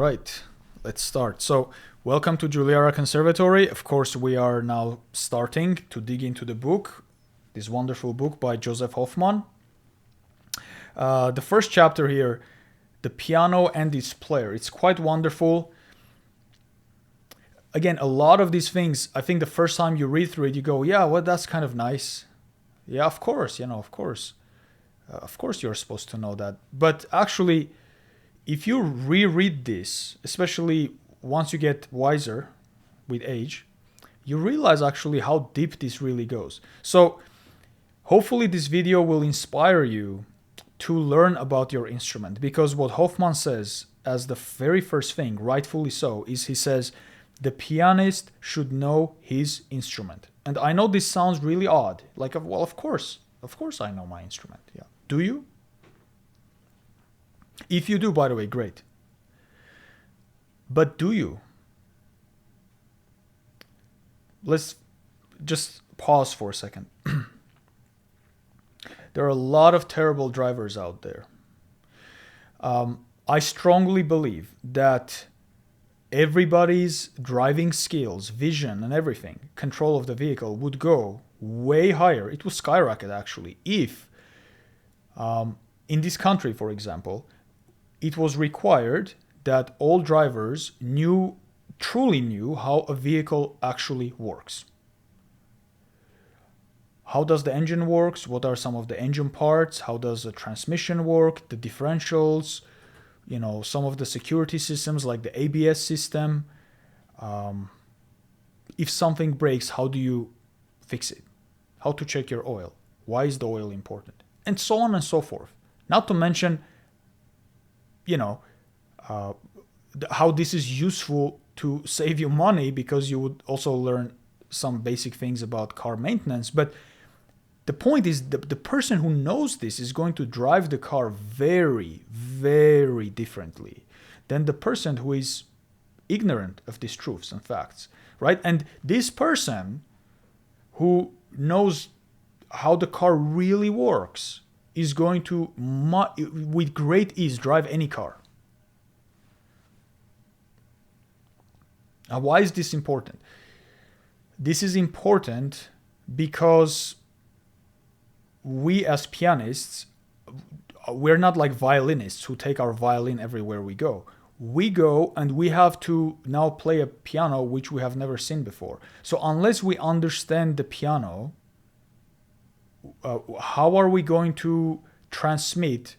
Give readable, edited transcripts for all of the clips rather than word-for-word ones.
right, let's start. So, welcome to Juliara Conservatory. Of course, we are now starting to dig into the book, this wonderful book by Josef Hofmann. The first chapter here, the piano and its player. It's quite wonderful. Again, a lot of these things, I think the first time you read through it, you go, yeah, well, that's kind of nice. Yeah, of course, of course. Of course, you're supposed to know that. But actually, if you reread this, especially once you get wiser with age, you realize actually how deep this really goes. So hopefully this video will inspire you to learn about your instrument, because what Hofmann says as the very first thing, rightfully so, is he says the pianist should know his instrument. And I know this sounds really odd. Like, well, of course I know my instrument. Yeah. Do you? If you do, by the way, great. But do you? Let's just pause for a second. There are a lot of terrible drivers out there. I strongly believe that everybody's driving skills, vision, and everything, control of the vehicle would go way higher. It would skyrocket, actually, if in this country, for example, it was required that all drivers truly knew how a vehicle actually works. How does the engine works? What are some of the engine parts? How does the transmission work? The differentials, some of the security systems like the ABS system. If something breaks, how do you fix it? How to check your oil? Why is the oil important? And so on and so forth. Not to mention, how this is useful to save you money, because you would also learn some basic things about car maintenance. But the point is, the person who knows this is going to drive the car very, very differently than the person who is ignorant of these truths and facts, right? And this person who knows how the car really works is going to, with great ease, drive any car. Now, why is this important? This is important because we as pianists, we're not like violinists who take our violin everywhere we go. We go and we have to now play a piano which we have never seen before. So unless we understand the piano, how are we going to transmit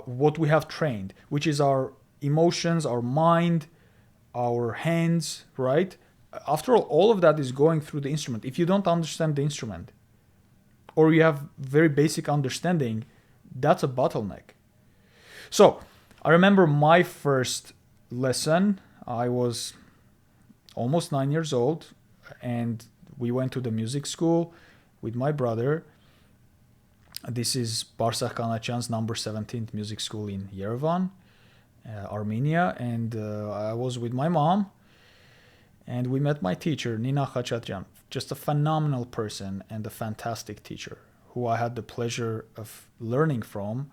what we have trained, which is our emotions, our mind, our hands, right? After all of that is going through the instrument. If you don't understand the instrument, or you have very basic understanding, that's a bottleneck. So I remember my first lesson. I was almost 9 years old, and we went to the music school with my brother. This is Barsakh Kanatyan's number 17th music school in Yerevan, Armenia. And I was with my mom, and we met my teacher, Nina Khachatyan. Just a phenomenal person and a fantastic teacher who I had the pleasure of learning from,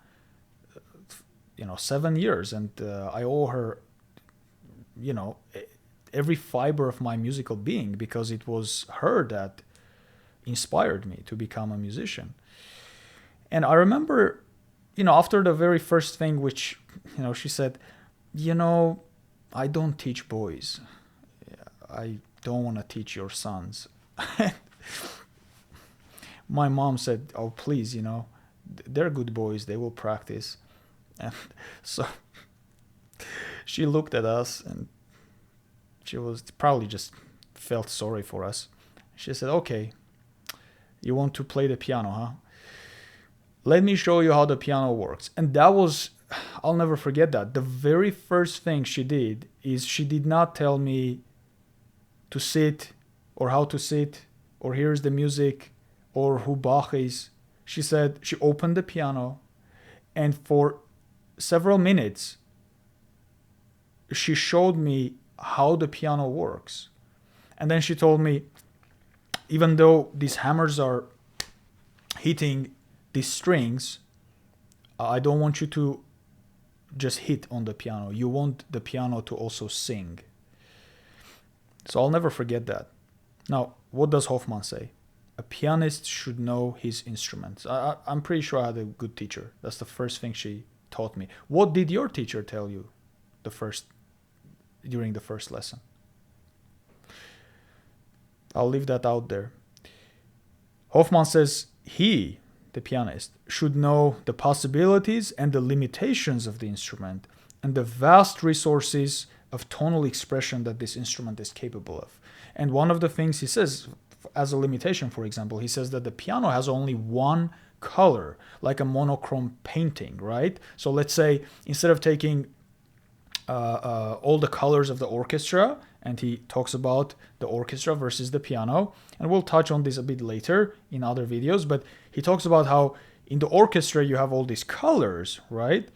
7 years. And I owe her, every fiber of my musical being, because it was her that inspired me to become a musician. And I remember, after the very first thing, which, she said, I don't teach boys. I don't want to teach your sons. My mom said, oh, please, they're good boys. They will practice. And so she looked at us, and she was probably just felt sorry for us. She said, okay, you want to play the piano, huh? Let me show you how the piano works. And that was, I'll never forget that. The very first thing she did is she did not tell me to sit, or how to sit, or here's the music, or who Bach is. She said, she opened the piano, and for several minutes, she showed me how the piano works. And then she told me, even though these hammers are hitting these strings, I don't want you to just hit on the piano. You want the piano to also sing. So I'll never forget that. Now, what does Hofmann say? A pianist should know his instruments. I'm pretty sure I had a good teacher. That's the first thing she taught me. What did your teacher tell you during the first lesson? I'll leave that out there. Hofmann says he, the pianist, should know the possibilities and the limitations of the instrument and the vast resources of tonal expression that this instrument is capable of. And one of the things he says, as a limitation, for example, he says that the piano has only one color, like a monochrome painting, right? So let's say instead of taking all the colors of the orchestra, and he talks about the orchestra versus the piano, and we'll touch on this a bit later in other videos, but he talks about how in the orchestra you have all these colors, right?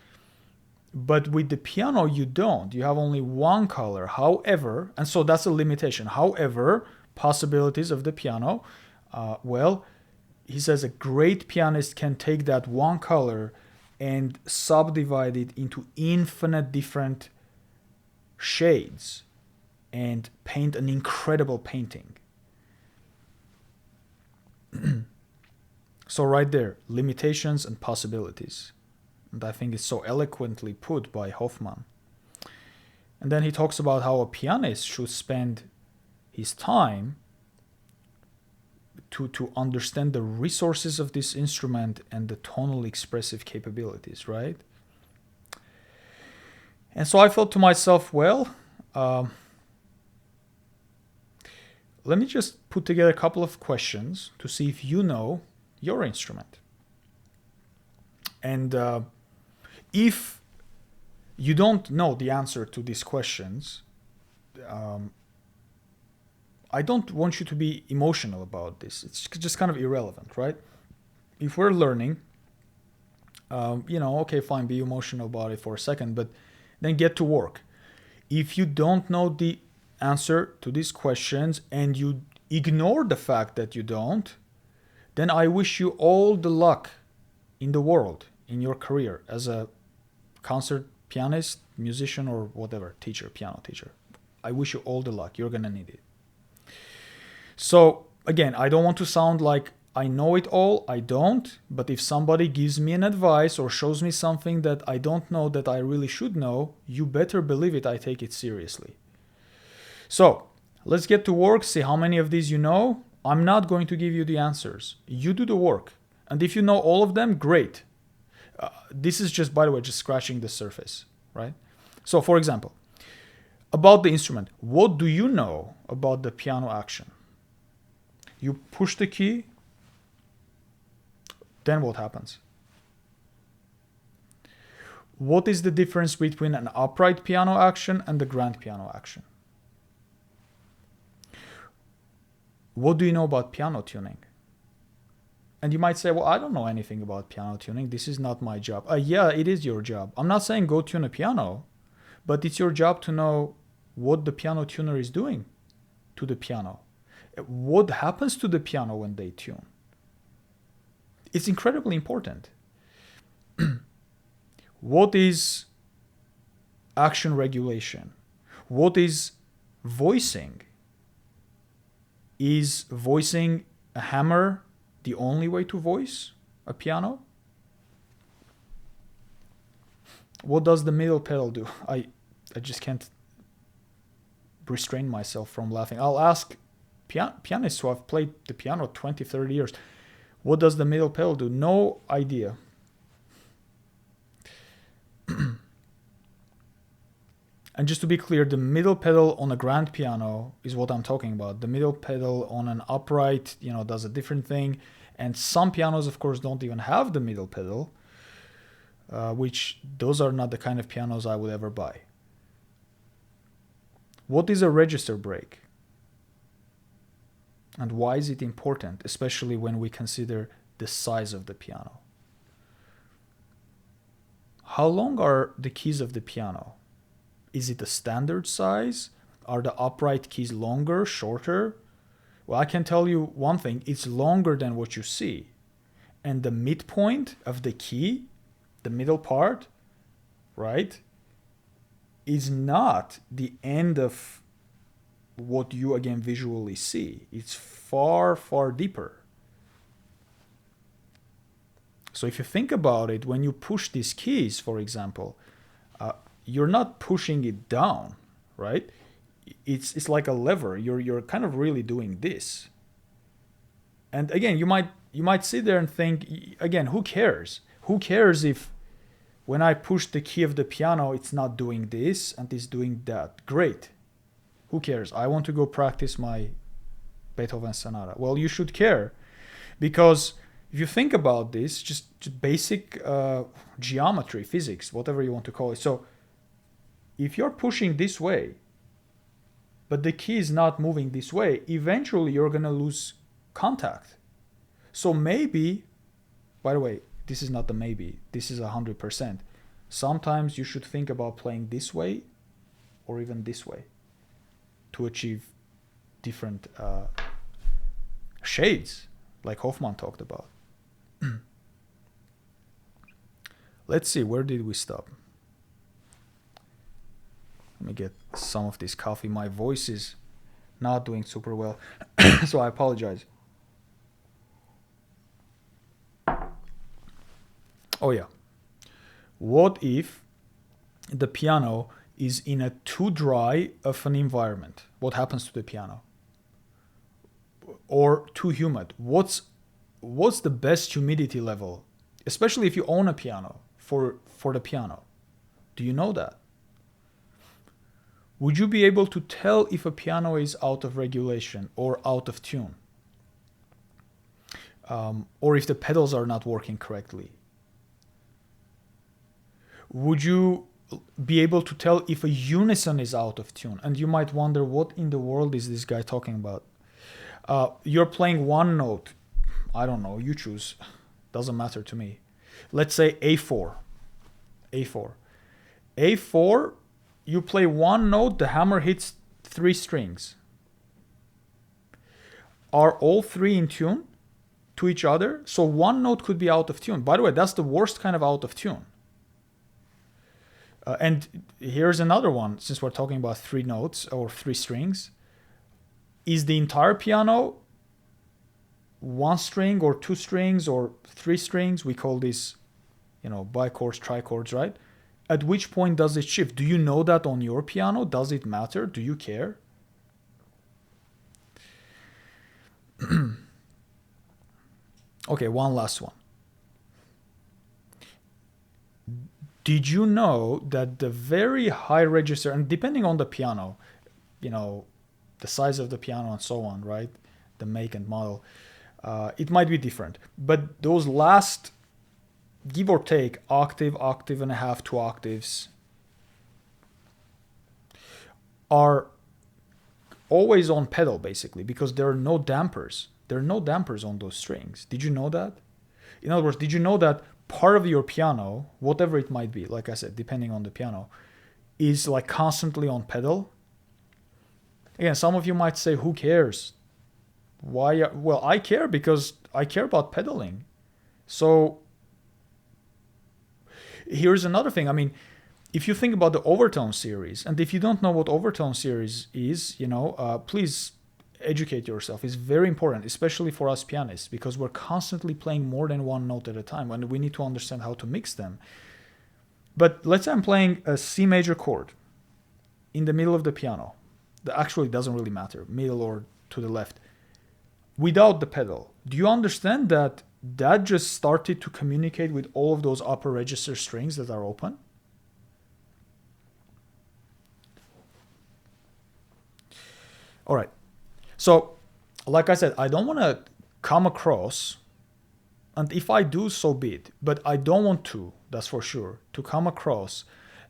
But with the piano you don't. You have only one color. However, and so that's a limitation. However, possibilities of the piano, well, he says a great pianist can take that one color and subdivide it into infinite different shades and paint an incredible painting. So right there, limitations and possibilities. And I think it's so eloquently put by Hofmann. And then he talks about how a pianist should spend his time to understand the resources of this instrument and the tonal expressive capabilities, right? And so I thought to myself, well, let me just put together a couple of questions to see if you know your instrument. And if you don't know the answer to these questions, I don't want you to be emotional about this. It's just kind of irrelevant, right? If we're learning, okay, fine, be emotional about it for a second, but then get to work. If you don't know the answer to these questions and you ignore the fact that you don't, then I wish you all the luck in the world in your career as a concert pianist, musician, or whatever, teacher, piano teacher. I wish you all the luck. You're going to need it. So again, I don't want to sound like I know it all. I don't. But if somebody gives me an advice or shows me something that I don't know that I really should know, you better believe it, I take it seriously. So let's get to work, see how many of these you know. I'm not going to give you the answers. You do the work. And if you know all of them, great. This is just, by the way, just scratching the surface, right? So for example, about the instrument, what do you know about the piano action? You push the key, then what happens? What is the difference between an upright piano action and the grand piano action? What do you know about piano tuning? And you might say, well, I don't know anything about piano tuning. This is not my job. Yeah, it is your job. I'm not saying go tune a piano, but it's your job to know what the piano tuner is doing to the piano. What happens to the piano when they tune? It's incredibly important. What is action regulation? What is voicing? Is voicing a hammer the only way to voice a piano? What does the middle pedal do? I just can't restrain myself from laughing. I'll ask pianists who have played the piano 20, 30 years, what does the middle pedal do? No idea. And just to be clear, the middle pedal on a grand piano is what I'm talking about. The middle pedal on an upright, does a different thing. And some pianos, of course, don't even have the middle pedal, which those are not the kind of pianos I would ever buy. What is a register break? And why is it important, especially when we consider the size of the piano? How long are the keys of the piano? Is it a standard size? Are the upright keys longer, shorter? Well, I can tell you one thing, it's longer than what you see. And the midpoint of the key, the middle part, right, is not the end of what you again visually see. It's far, far deeper. So if you think about it, when you push these keys, for example, you're not pushing it down, right? It's like a lever. You're kind of really doing this. And again, you might sit there and think, again, who cares? Who cares if when I push the key of the piano, it's not doing this and it's doing that? Great. Who cares? I want to go practice my Beethoven sonata. Well, you should care, because if you think about this, just basic geometry, physics, whatever you want to call it. So if you're pushing this way, but the key is not moving this way, eventually you're going to lose contact. So maybe, by the way, this is not the maybe, this is 100%. Sometimes you should think about playing this way or even this way to achieve different shades, like Hofmann talked about. Let's see, where did we stop? Let me get some of this coffee. My voice is not doing super well, so I apologize. Oh yeah. What if the piano is in a too dry of an environment? What happens to the piano? Or too humid? What's the best humidity level, especially if you own a piano, for the piano? Do you know that? Would you be able to tell if a piano is out of regulation or out of tune? Or if the pedals are not working correctly? Would you be able to tell if a unison is out of tune? And you might wonder, what in the world is this guy talking about? You're playing one note. I don't know, you choose. Doesn't matter to me. Let's say A4. A4. A4, you play one note, the hammer hits 3 strings. Are all 3 in tune to each other? So one note could be out of tune. By the way, that's the worst kind of out of tune. And here's another one, since we're talking about 3 notes or 3 strings. Is the entire piano 1 string or 2 strings or 3 strings? We call this, bichords, trichords, right? At which point does it shift? Do you know that on your piano? Does it matter? Do you care? Okay, one last one. Did you know that the very high register, and depending on the piano, the size of the piano and so on, right? The make and model, it might be different. But those last, give or take, octave and a half, 2 octaves, are always on pedal, basically, because there are no dampers. There are no dampers on those strings. Did you know that? In other words, did you know that part of your piano, whatever it might be, like I said, depending on the piano, is like constantly on pedal? Again, some of you might say, who cares? Why? Well, I care, because I care about pedaling. So here's another thing. I mean, if you think about the overtone series, and if you don't know what overtone series is, please educate yourself. It's very important, especially for us pianists, because we're constantly playing more than one note at a time, and we need to understand how to mix them. But let's say I'm playing a C major chord in the middle of the piano. That actually doesn't really matter, middle or to the left, without the pedal. Do you understand that just started to communicate with all of those upper register strings that are open? All right. So, like I said, I don't want to come across, and if I do, so be it, but I don't want to, that's for sure, to come across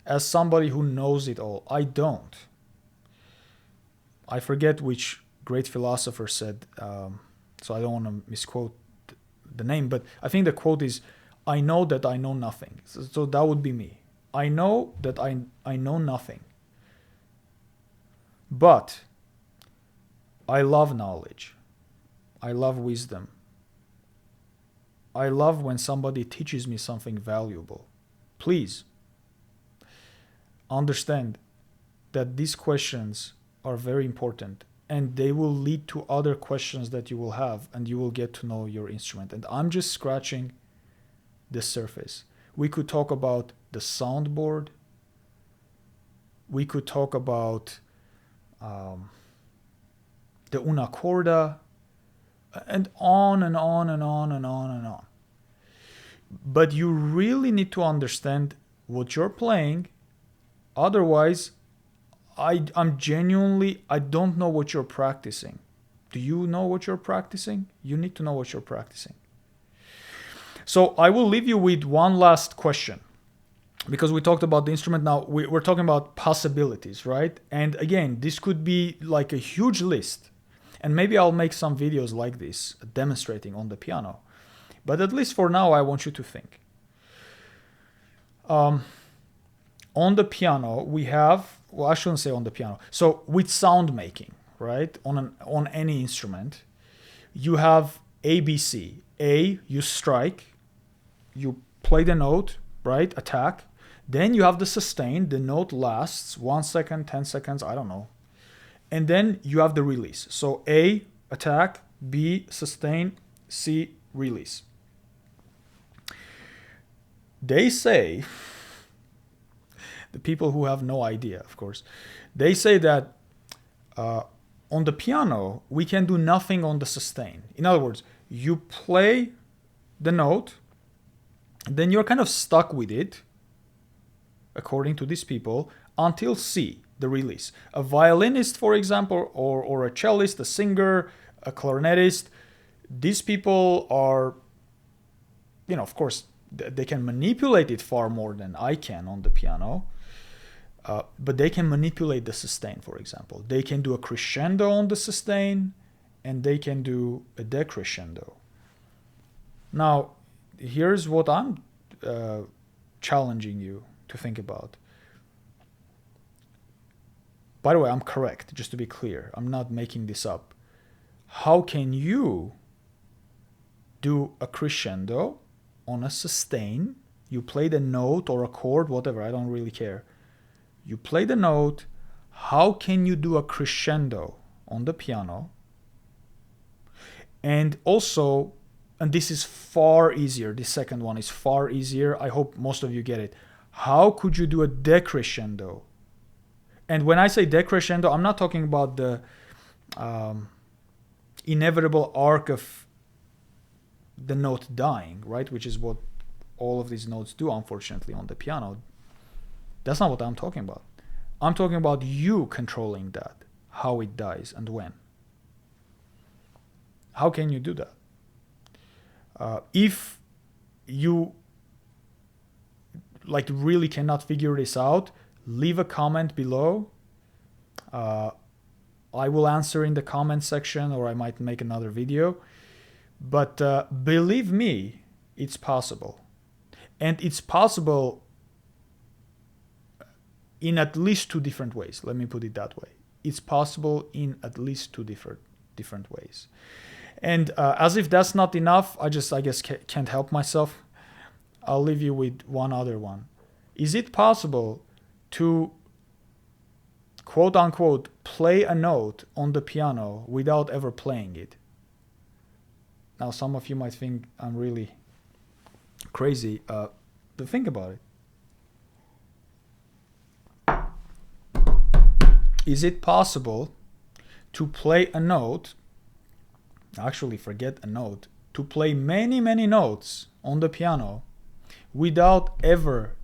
as somebody who knows it all. I don't. I forget which great philosopher said, so I don't want to misquote the name, but I think the quote is, I know that I know nothing. So that would be me. I know that I know nothing. But I love knowledge. I love wisdom. I love when somebody teaches me something valuable. Please, understand that these questions are very important, and they will lead to other questions that you will have, and you will get to know your instrument. And I'm just scratching the surface. We could talk about the soundboard. We could talk about the una corda, and on and on and on and on and on. But you really need to understand what you're playing. Otherwise, I don't know what you're practicing. Do you know what you're practicing? You need to know what you're practicing. So I will leave you with one last question, because we talked about the instrument. Now we're talking about possibilities, right? And again, this could be like a huge list. And maybe I'll make some videos like this demonstrating on the piano. But at least for now, I want you to think. On the piano, we have, well, I shouldn't say on the piano. So with sound making, right? On any instrument, you have ABC. A, you strike, you play the note, right? Attack. Then you have the sustain. The note lasts 1 second, 10 seconds, I don't know. And then you have the release. So A, attack, B, sustain, C, release. They say, the people who have no idea, of course, they say that on the piano, we can do nothing on the sustain. In other words, you play the note, then you're kind of stuck with it, according to these people, until C, the release. A violinist, for example, or a cellist, a singer, a clarinetist, these people are, of course, they can manipulate it far more than I can on the piano, but they can manipulate the sustain, for example. They can do a crescendo on the sustain, and they can do a decrescendo. Now, here's what I'm challenging you to think about. By the way, I'm correct, just to be clear. I'm not making this up. How can you do a crescendo on a sustain? You play the note or a chord, whatever, I don't really care. You play the note. How can you do a crescendo on the piano? And also, and this is far easier, the second one is far easier. I hope most of you get it. How could you do a decrescendo? And when I say decrescendo, I'm not talking about the inevitable arc of the note dying, right? Which is what all of these notes do, unfortunately, on the piano. That's not what I'm talking about. I'm talking about you controlling that, how it dies and when. How can you do that? If you really cannot figure this out, leave a comment below. I will answer in the comment section, or I might make another video. But believe me, it's possible. And it's possible in at least 2 different ways. Let me put it that way. It's possible in at least 2 different ways. And as if that's not enough, I guess can't help myself. I'll leave you with one other one. Is it possible to, quote unquote, play a note on the piano without ever playing it? Now, some of you might think I'm really crazy, but think about it. Is it possible to play a note, actually forget a note, to play many, many notes on the piano without ever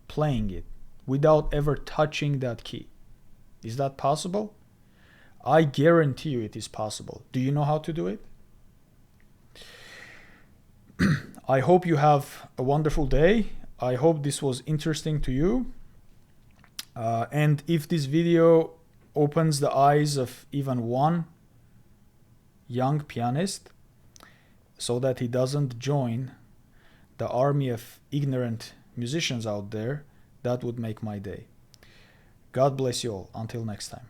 playing it, without ever touching that key? Is that possible? I guarantee you it is possible. Do you know how to do it? I hope you have a wonderful day. I hope this was interesting to you. And if this video opens the eyes of even one young pianist so that he doesn't join the army of ignorant musicians out there, that would make my day. God bless you all. Until next time.